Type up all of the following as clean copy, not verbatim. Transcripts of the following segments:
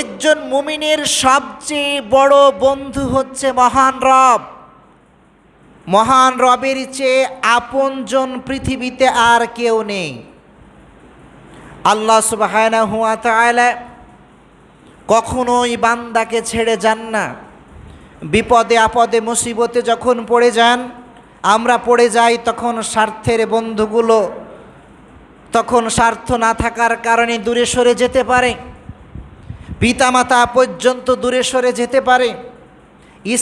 একজন মুমিনের সবচেয়ে বড় বন্ধু হচ্ছে মহান রব। মহান রবের চেয়ে আপনজন পৃথিবীতে আর কেউ নেই। আল্লাহ সুবহানাহু ওয়া তাআলা কখনোই বান্দাকে ছেড়ে যান না। বিপদে আপদে মুসিবতে যখন পড়ে যান, আমরা পড়ে যাই, তখন স্বার্থের বন্ধুগুলো তখন স্বার্থ না থাকার কারণে দূরে সরে যেতে পারে, পিতামাতা পর্যন্ত দূরে সরে যেতে পারে,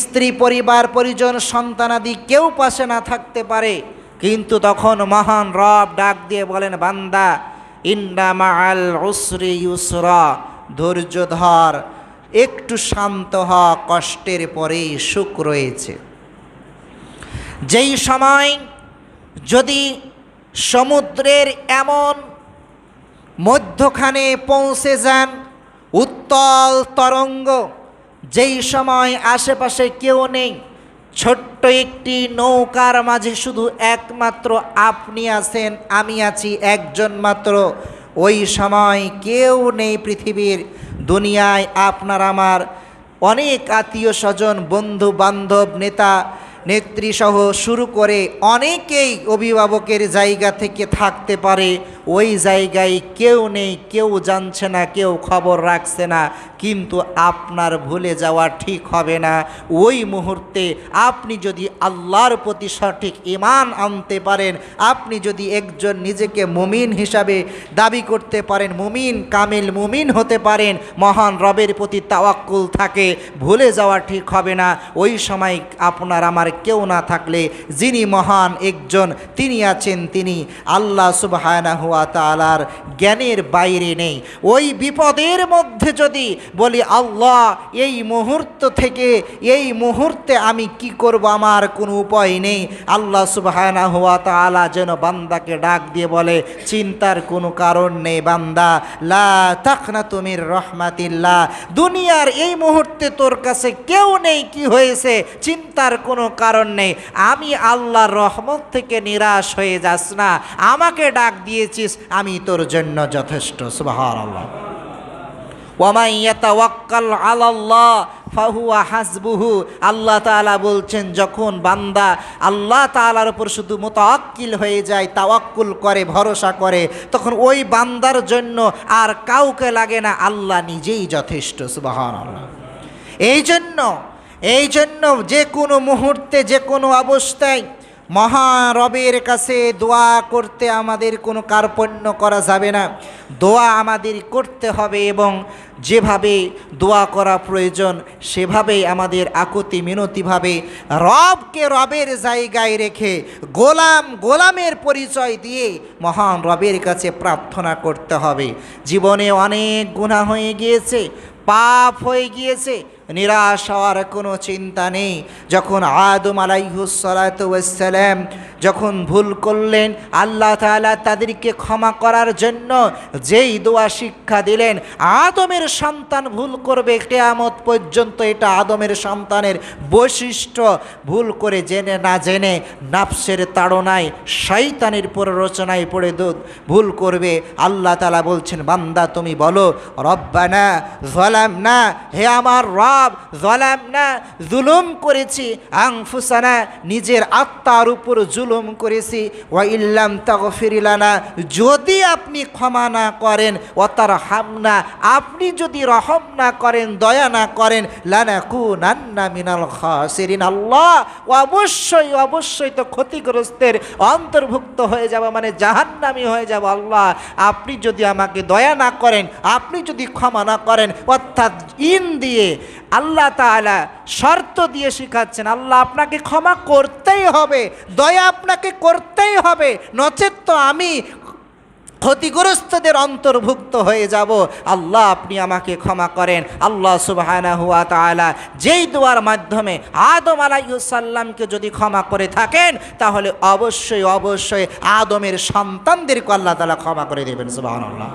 স্ত্রী পরিবার পরিজন সন্তানাদি কেউ পাশে না থাকতে পারে। কিন্তু তখন মহান রব ডাক দিয়ে বলেন, বান্দা ইন্না মাআল উসরি ইউসরা, ধৈর্য ধর, একটু শান্ত হ, কষ্টের পরেই সুখ রয়েছে। যেই সময় যদি সমুদ্রের এমন মধ্যখানে পৌঁছে যান, উত্তাল তরঙ্গ, যেই সময় আশেপাশে কেউ নেই, ছোট্ট একটি নৌকার মাঝে শুধু একমাত্র আপনি আছেন, আমি আছি একজন মাত্র, ওই সময় কেউ নেই পৃথিবীর দুনিয়ায়। আপনার আমার অনেক আত্মীয় স্বজন, বন্ধু বান্ধব, নেতা নেত্রী সহ শুরু করে অনেকেই অভিভাবকের জায়গা থেকে থাকতে পারে, ওই জায়গায় কেউ নেই, কেউ জানছে না, কেউ খবর রাখছে না। কিন্তু আপনার ভুলে যাওয়া ঠিক হবে না। ওই মুহূর্তে আপনি যদি আল্লাহর প্রতি সঠিক ঈমান আনতে পারেন, আপনি যদি একজন নিজেকে মুমিন হিসাবে দাবি করতে পারেন, মুমিন কামিল মুমিন হতে পারেন, মহান রবের প্রতি তাওয়াক্কুল থাকে, ভুলে যাওয়া ঠিক হবে না। ওই সময় আপনার আমার কেউ না থাকলে যিনি মহান একজন তিনি আছেন, তিনি আল্লাহ সুবহানাহু ওয়া তাআলার জ্ঞানের বাইরে নেই। ওই বিপদের মধ্যে যদি বলি, আল্লাহ এই মুহূর্ত থেকে এই মুহূর্তে আমি কি করব, আমার কোনো উপায় নেই, আল্লাহ সুবহানাহু ওয়া তাআলা যেন বান্দাকে ডাক দিয়ে বলে, চিন্তার কোনো কারণ নেই বান্দা, লা তাকনাতু মির রাহমাতিল্লাহ, দুনিয়ার এই মুহূর্তে তোর কাছে কেউ নেই, কি হয়েছে, চিন্তার কোনো কারণ নেই, আমি আল্লাহর রহমত থেকে নিরাশ হয়ে যাস না, আমাকে ডাক দিয়েছিস, আমি তোর জন্য যথেষ্ট। সুবহানাল্লাহ। ওয়ামান ইয়াতাওয়াক্কাল আলাল্লাহ ফাহুয়া হাসবুহু, আল্লাহ তাআলা বলছেন, যখন বান্দা আল্লাহ তাআলার উপর শুধু মুতাওয়াক্কিল হয়ে যায়, তাওয়াক্কুল করে, ভরসা করে, তখন ওই বান্দার জন্য আর কাউকে লাগে না, আল্লাহ নিজেই যথেষ্ট। সুবহানাল্লাহ। এই জন্য যে কোনো মুহূর্তে, যে কোনো অবস্থায় মহারবের কাছে দোয়া করতে আমাদের কোনো কার্পণ্য করা যাবে না। দোয়া আমাদের করতে হবে এবং যেভাবে দোয়া করা প্রয়োজন সেভাবেই আমাদের আকুতি মিনতিভাবে রবকে রবের জায়গায় রেখে গোলামের পরিচয় দিয়ে মহান রবের কাছে প্রার্থনা করতে হবে। জীবনে অনেক গুনাহ হয়ে গিয়েছে, পাপ হয়ে গিয়েছে, নিরাশ হওয়ার কোনো চিন্তা নেই। যখন আদম আলাইহিস সালাতু ওয়াস সালাম যখন ভুল করলেন, আল্লাহ তাআলা তাদেরকে ক্ষমা করার জন্য যেই দোয়া শিক্ষা দিলেন, আদমের সন্তান ভুল করবে কিয়ামত পর্যন্ত, এটা আদমের সন্তানের বৈশিষ্ট্য। ভুল করে জেনে না জেনে নাফসের তাড়নায় শয়তানের প্ররোচনায় পড়ে ভুল করবে। আল্লাহ তাআলা বলছেন, বান্দা তুমি বলো, রব্বানা যালামনা, হে আমার রব, যালামনা, জুলুম করেছি, আনফুসানা, নিজের আত্মার উপর জুলুম করেছি, ওয়া ইল্লাম তাগফির লানা, যদি আপনি ক্ষমা না করেন, ওয়া তারহামনা, আপনি যদি রহম না করেন, দয়া না করেন, লানাকুনান্না মিনাল খাসিরিন, আল্লাহ অবশ্যই তো ক্ষতিগ্রস্তের অন্তর্ভুক্ত হয়ে যাব, মানে জাহান্নামী হয়ে যাব। আল্লাহ আপনি যদি আমাকে দয়া না করেন, আপনি যদি ক্ষমা না করেন, অর্থাৎ ইন দিয়ে আল্লাহ তাআলা শর্ত দিয়ে শিখাচ্ছেন, আল্লাহ আপনাকে ক্ষমা করতেই হবে, দয়া আপনাকে করতেই হবে, নচেত তো আমি ক্ষতিগ্রস্তদের অন্তর্ভুক্ত হয়ে যাব। আল্লাহ আপনি আমাকে ক্ষমা করেন। আল্লাহ সুবহানাহু ওয়া তাআলা যেই দোয়ার মাধ্যমে আদম আলাইহিস সালামকে যদি ক্ষমা করে থাকেন, তাহলে অবশ্যই আদমের সন্তানদেরকে আল্লাহ তাআলা ক্ষমা করে দেবেন। সুবহানাল্লাহ।